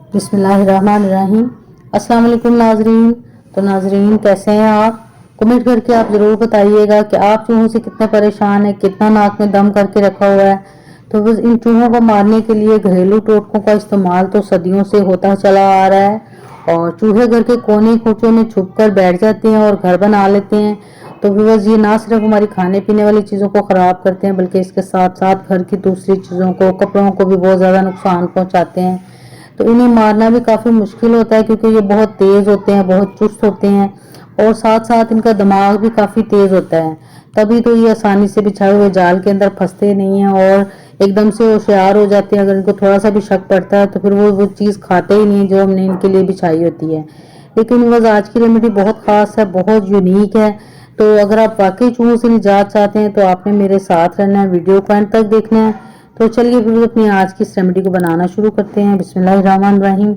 बिस्मिल्लाहिर्रहमानिर्रहीम। अस्सलाम वालेकुम नाजरीन। तो नाजरीन कैसे हैं आप? कमेंट करके आप ज़रूर बताइएगा कि आप चूहों से कितने परेशान हैं, कितना नाक में दम करके रखा हुआ है। तो बस इन चूहों को मारने के लिए घरेलू टोटकों का इस्तेमाल तो सदियों से होता चला आ रहा है और चूहे घर के कोने खोचों में छुप कर बैठ जाते हैं और घर बना लेते हैं। तो बस ये ना सिर्फ हमारी खाने पीने वाली चीज़ों को ख़राब करते हैं बल्कि इसके साथ साथ घर की दूसरी चीज़ों को, कपड़ों को भी बहुत ज़्यादा नुकसान पहुँचाते हैं। तो इन्हें मारना भी काफ़ी मुश्किल होता है क्योंकि ये बहुत तेज़ होते हैं, बहुत चुस्त होते हैं और साथ साथ इनका दिमाग भी काफ़ी तेज़ होता है। तभी तो ये आसानी से बिछाए हुए जाल के अंदर फंसते नहीं हैं और एकदम से होशियार हो जाते हैं। अगर इनको थोड़ा सा भी शक पड़ता है तो फिर वो चीज़ खाते ही नहीं जो हमने इनके लिए बिछाई होती है। लेकिन बस आज की रेमेडी बहुत ख़ास है, बहुत यूनिक है। तो अगर आप वाकई चूहों से निजात चाहते हैं तो आपने मेरे साथ रहना है, वीडियो को एंड तक देखना है। तो चलिए फिर अपनी आज की इस रेमेडी को बनाना शुरू करते हैं। बिस्मिल्लाहिर्रहमानिर्रहीम।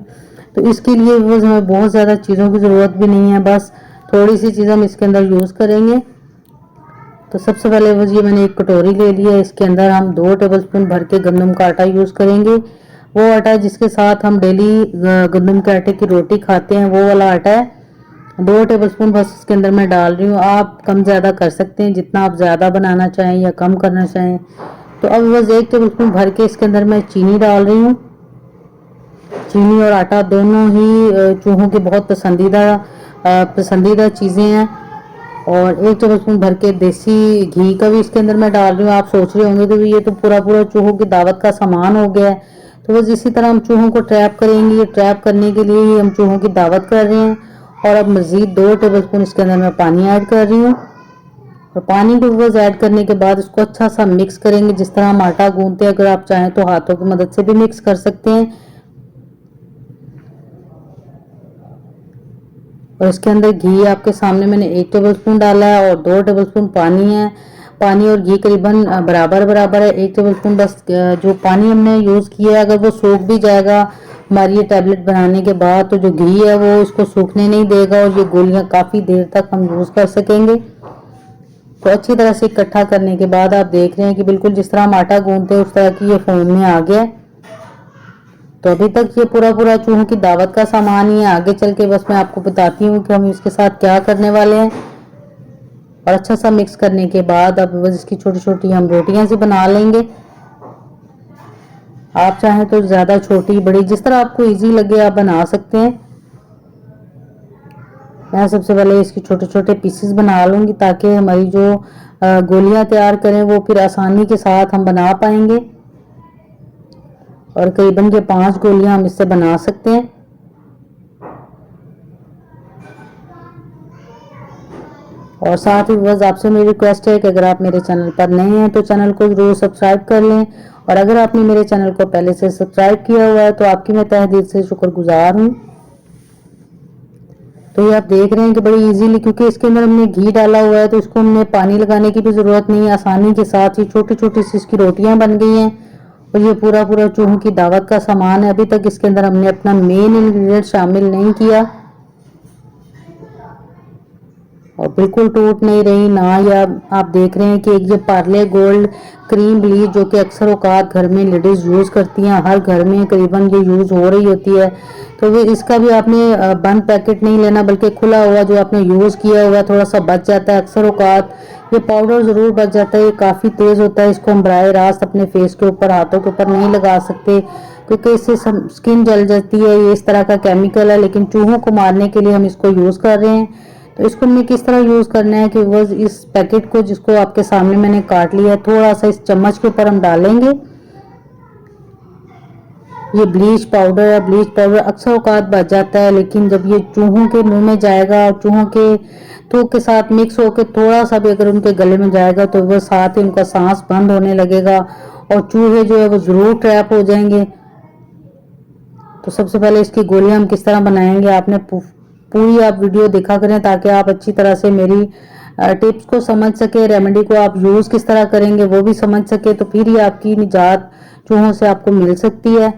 तो इसके लिए बस हमें बहुत ज़्यादा चीज़ों की ज़रूरत भी नहीं है, बस थोड़ी सी चीज़ हम इसके अंदर यूज़ करेंगे। तो सबसे पहले बस ये मैंने एक कटोरी ले लिया है, इसके अंदर हम 2 टेबलस्पून भर के गंदम का आटा यूज़ करेंगे। वो आटा जिसके साथ हम डेली गंदम के आटे की रोटी खाते हैं वो वाला आटा है। 2 टेबलस्पून बस इसके अंदर मैं डाल रही हूँ। आप कम ज़्यादा कर सकते हैं, जितना आप ज़्यादा बनाना चाहें या कम करना चाहें। तो अब बस 1 टेबलस्पून भर के इसके अंदर मैं चीनी डाल रही हूँ। चीनी और आटा दोनों ही चूहों की बहुत पसंदीदा चीज़ें हैं। और 1 टेबलस्पून भर के देसी घी का भी इसके अंदर मैं डाल रही हूँ। आप सोच रहे होंगे कि ये तो पूरा पूरा चूहों की दावत का सामान हो गया है। तो बस इसी तरह हम चूहों को ट्रैप करेंगे। ये ट्रैप करने के लिए ही हम चूहों की दावत कर रहे हैं। और अब मज़ीद 2 टेबलस्पून इसके अंदर मैं पानी ऐड कर रही हूँ। और पानी को बस ऐड करने के बाद इसको अच्छा सा मिक्स करेंगे जिस तरह हम आटा गूंथते हैं। अगर आप चाहें तो हाथों की मदद से भी मिक्स कर सकते हैं। और इसके अंदर घी आपके सामने मैंने 1 टेबलस्पून डाला है और 2 टेबलस्पून पानी है। पानी और घी करीबन बराबर बराबर है। 1 टेबलस्पून बस जो पानी हमने यूज़ किया है अगर वो सूख भी जाएगा हमारी ये टैबलेट बनाने के बाद तो जो घी है वो इसको सूखने नहीं देगा और ये गोलियां काफ़ी देर तक हम यूज़ कर सकेंगे। तो अच्छी तरह से इकट्ठा करने के बाद आप देख रहे हैं कि बिल्कुल जिस तरह हम आटा गूंथते हैं उस तरह की ये फॉर्म में आ गया। तो अभी तक ये पूरा पूरा चूहों की दावत का सामान ही है। आगे चल के बस मैं आपको बताती हूँ कि हम इसके साथ क्या करने वाले हैं। और अच्छा सा मिक्स करने के बाद अब बस इसकी छोटी छोटी हम रोटियां सी बना लेंगे। आप चाहें तो ज़्यादा छोटी बड़ी जिस तरह आपको इजी लगे आप बना सकते हैं। मैं सबसे पहले इसकी छोटे छोटे पीसेस बना लूँगी ताकि हमारी जो गोलियां तैयार करें वो फिर आसानी के साथ हम बना पाएंगे। और करीबन ये 5 गोलियां हम इससे बना सकते हैं। और साथ ही बस आपसे मेरी रिक्वेस्ट है कि अगर आप मेरे चैनल पर नए हैं तो चैनल को जरूर सब्सक्राइब कर लें। और अगर आपने मेरे चैनल को पहले से सब्सक्राइब किया हुआ है तो आपकी मैं तहे दिल से शुक्रगुजार हूँ। तो ये आप देख रहे हैं कि बड़ी इजीली क्योंकि इसके अंदर हमने घी डाला हुआ है तो इसको हमने पानी लगाने की भी ज़रूरत नहीं है। आसानी के साथ ही छोटी छोटी सी इसकी रोटियां बन गई हैं। और ये पूरा पूरा चूहों की दावत का सामान है। अभी तक इसके अंदर हमने अपना मेन इंग्रेडिएंट शामिल नहीं किया और बिल्कुल टूट नहीं रही ना। या आप देख रहे हैं कि ये पार्ले गोल्ड क्रीम ब्लीच जो कि अक्सर औकात घर में लेडीज़ यूज़ करती हैं, हर घर में करीबन ये यूज़ हो रही होती है। तो वो इसका भी आपने बंद पैकेट नहीं लेना बल्कि खुला हुआ जो आपने यूज़ किया हुआ थोड़ा सा बच जाता है। अक्सर औकात ये पाउडर ज़रूर बच जाता है। ये काफ़ी तेज़ होता है। इसको हम बराह रास्त अपने फेस के ऊपर, हाथों के ऊपर नहीं लगा सकते क्योंकि इससे स्किन जल जाती है। ये इस तरह का केमिकल है लेकिन चूहों को मारने के लिए हम इसको यूज़ कर रहे हैं। तो इसको हमने किस तरह यूज़ करना है कि बस इस पैकेट को जिसको आपके सामने मैंने काट लिया है थोड़ा सा इस चम्मच के ऊपर हम डालेंगे। ये ब्लीच पाउडर है। ब्लीच पाउडर अक्सर औकात बच जाता है लेकिन जब ये चूहों के मुंह में जाएगा और चूहों के थूक के साथ मिक्स होकर थोड़ा सा भी अगर उनके गले में जाएगा तो वो साथ ही उनका सांस बंद होने लगेगा और चूहे जो है वो ज़रूर ट्रैप हो जाएंगे। तो सबसे पहले इसकी गोलियां हम किस तरह बनाएंगे आपने पूरी आप वीडियो देखा करें ताकि आप अच्छी तरह से मेरी टिप्स को समझ सके, रेमेडी को आप यूज़ किस तरह करेंगे वो भी समझ सके। तो फिर ही आपकी निजात चूहों से आपको मिल सकती है।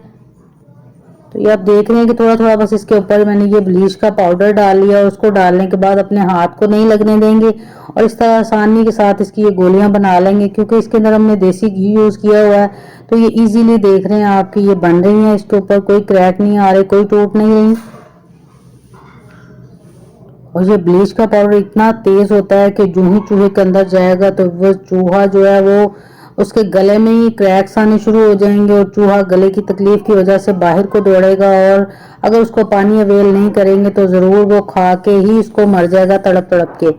तो ये आप देख रहे हैं कि थोड़ा थोड़ा बस इसके ऊपर मैंने ये ब्लीच का पाउडर डाल लिया और उसको डालने के बाद अपने हाथ को नहीं लगने देंगे और इस तरह आसानी के साथ इसकी ये गोलियां बना लेंगे। क्योंकि इसके अंदर हमने देसी घी यूज़ किया हुआ है तो ये इजीली देख रहे हैं आपकी ये बन रही है, इसके ऊपर कोई क्रैक नहीं आ रहे, कोई टूट नहीं रही। और ये ब्लीच का पाउडर इतना तेज होता है कि जो ही चूहे के अंदर जाएगा तो वो चूहा जो है वो उसके गले में ही क्रैक्स आने शुरू हो जाएंगे और चूहा गले की तकलीफ की वजह से बाहर को दौड़ेगा और अगर उसको पानी अवेल नहीं करेंगे तो ज़रूर वो खा के ही इसको मर जाएगा तड़प तड़प के।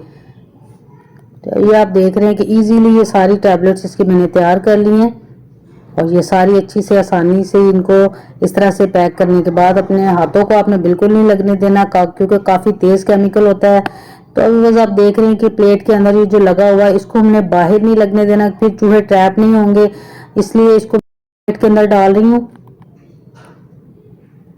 तो ये आप देख रहे हैं कि इजीली ये सारी टैबलेट्स इसकी मैंने तैयार कर ली हैं और ये सारी अच्छी से आसानी से इनको इस तरह से पैक करने के बाद अपने हाथों को आपने बिल्कुल नहीं लगने देना क्योंकि काफ़ी तेज़ केमिकल होता है। तो अभी बस आप देख रहे हैं कि प्लेट के अंदर ये जो लगा हुआ है इसको हमने बाहर नहीं लगने देना, फिर चूहे ट्रैप नहीं होंगे, इसलिए इसको प्लेट के अंदर डाल रही हूँ।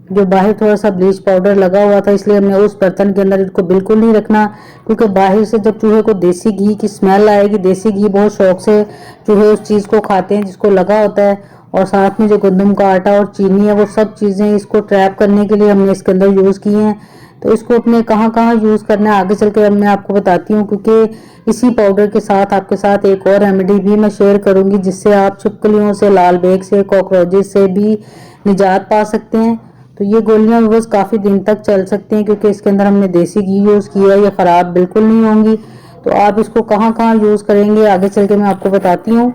जो बाहर थोड़ा सा ब्लीच पाउडर लगा हुआ था इसलिए हमने उस बर्तन के अंदर इसको बिल्कुल नहीं रखना, क्योंकि बाहर से जब चूहे को देसी घी की स्मेल आएगी, देसी घी बहुत शौक से चूहे उस चीज़ को खाते हैं जिसको लगा होता है, और साथ में जो गंदम का आटा और चीनी है वो सब चीज़ें इसको ट्रैप करने के लिए हमने इसके अंदर यूज़ की हैं। तो इसको अपने कहाँ कहाँ यूज़ करना है आगे चल कर मैं आपको बताती हूँ, क्योंकि इसी पाउडर के साथ आपके साथ एक और रेमेडी भी मैं शेयर करूँगी जिससे आप छिपकलियों से, लाल बेग से, कॉकरोचेस से भी निजात पा सकते हैं। तो ये गोलियां बस काफ़ी दिन तक चल सकती हैं क्योंकि इसके अंदर हमने देसी घी यूज़ किया है, ये ख़राब बिल्कुल नहीं होंगी। तो आप इसको कहाँ कहाँ यूज़ करेंगे आगे चल के मैं आपको बताती हूँ।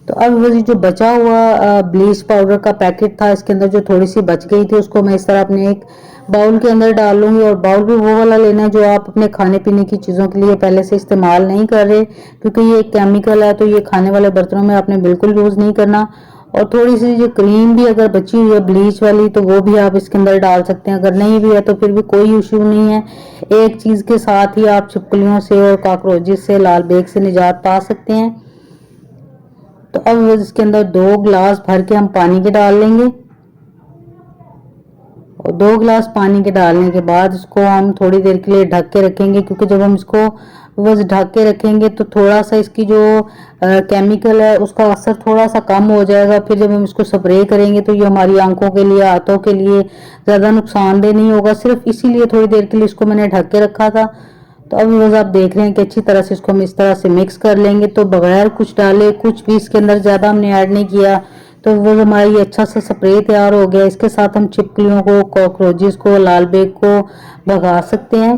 तो अब वो जो बचा हुआ ब्लीच पाउडर का पैकेट था इसके अंदर जो थोड़ी सी बच गई थी उसको मैं इस तरह अपने एक बाउल के अंदर डाल लूँगी, और बाउल भी वो वाला लेना है जो आप अपने खाने पीने की चीज़ों के लिए पहले से इस्तेमाल नहीं कर रहे, क्योंकि ये एक केमिकल है तो ये खाने वाले बर्तनों में आपने बिल्कुल यूज़ नहीं करना। और थोड़ी सी जो क्रीम भी अगर बची हुई है ब्लीच वाली तो वो भी आप इसके अंदर डाल सकते हैं, अगर नहीं भी है तो फिर भी कोई इश्यू नहीं है। एक चीज़ के साथ ही आप छिपकलियों से और कॉकरोचेस से, लाल बेग से निजात पा सकते हैं। तो अब इसके अंदर 2 गिलास भर के हम पानी के डाल लेंगे, और 2 गिलास पानी के डालने के बाद इसको हम थोड़ी देर के लिए ढक के रखेंगे, क्योंकि जब हम इसको बस ढक के रखेंगे तो थोड़ा सा इसकी जो केमिकल है उसका असर थोड़ा सा कम हो जाएगा। फिर जब हम इसको स्प्रे करेंगे तो ये हमारी आंखों के लिए, हाथों के लिए ज़्यादा नुकसानदेह नहीं होगा, सिर्फ इसीलिए थोड़ी देर के लिए इसको मैंने ढक के रखा था। तो अब बस आप देख रहे हैं कि अच्छी तरह से इसको हम इस तरह से मिक्स कर लेंगे, तो बगैर कुछ डाले, कुछ भी इसके अंदर ज़्यादा हमने ऐड नहीं किया, तो वो हमारा ये अच्छा सा स्प्रे तैयार हो गया। इसके साथ हम छिपकलियों को, कॉकरोचेस को, लाल बेग को भगा सकते हैं।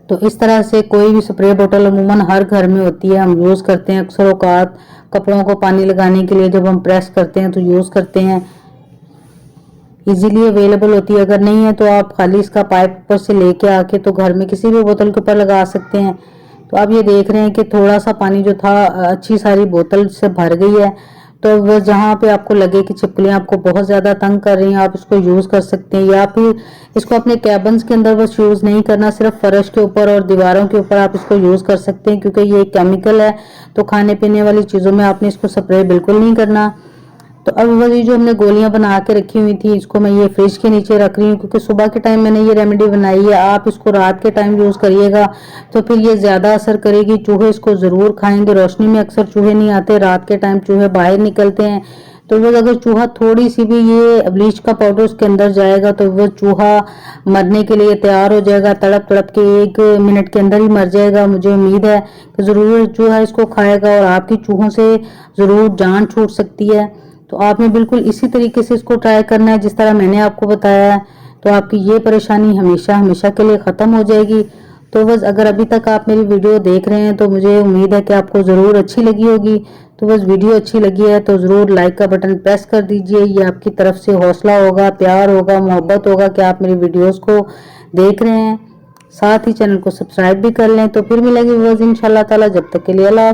तो इस तरह से कोई भी स्प्रे बोतल अमूमन हर घर में होती है, हम यूज़ करते हैं अक्सर औकात कपड़ों को पानी लगाने के लिए, जब हम प्रेस करते हैं तो यूज़ करते हैं, इजीली अवेलेबल होती है। अगर नहीं है तो आप खाली इसका पाइप ऊपर से लेके आके तो घर में किसी भी बोतल के ऊपर लगा सकते हैं। तो आप ये देख रहे हैं कि थोड़ा सा पानी जो था अच्छी सारी बोतल से भर गई है। तो वो जहाँ पे आपको लगे कि छिपकलियाँ आपको बहुत ज़्यादा तंग कर रही हैं आप इसको यूज़ कर सकते हैं, या फिर इसको अपने कैबिन्स के अंदर बस यूज़ नहीं करना, सिर्फ फर्श के ऊपर और दीवारों के ऊपर आप इसको यूज़ कर सकते हैं, क्योंकि ये केमिकल है तो खाने पीने वाली चीज़ों में आपने इसको स्प्रे बिल्कुल नहीं करना। तो अब बस ये जो हमने गोलियां बना के रखी हुई थी इसको मैं ये फ्रिज के नीचे रख रही हूँ, क्योंकि सुबह के टाइम मैंने ये रेमेडी बनाई है, आप इसको रात के टाइम यूज़ करिएगा तो फिर ये ज़्यादा असर करेगी। चूहे इसको ज़रूर खाएंगे, रोशनी में अक्सर चूहे नहीं आते, रात के टाइम चूहे बाहर निकलते हैं। तो बस अगर चूहा थोड़ी सी भी ये ब्लीच का पाउडर उसके अंदर जाएगा तो वो चूहा मरने के लिए तैयार हो जाएगा, तड़प तड़प के 1 मिनट के अंदर ही मर जाएगा। मुझे उम्मीद है कि ज़रूर चूहा इसको खाएगा और आपकी चूहों से ज़रूर जान छूट सकती है। तो आपने बिल्कुल इसी तरीके से इसको ट्राई करना है जिस तरह मैंने आपको बताया है, तो आपकी ये परेशानी हमेशा हमेशा के लिए ख़त्म हो जाएगी। तो बस अगर अभी तक आप मेरी वीडियो देख रहे हैं तो मुझे उम्मीद है कि आपको ज़रूर अच्छी लगी होगी। तो बस वीडियो अच्छी लगी है तो ज़रूर लाइक का बटन प्रेस कर दीजिए, ये आपकी तरफ से हौसला होगा, प्यार होगा, मोहब्बत होगा कि आप मेरी वीडियोज़ को देख रहे हैं। साथ ही चैनल को सब्सक्राइब भी कर लें। तो फिर मिलेंगे बस इंशाल्लाह ताला, जब तक के लिए अल्लाह।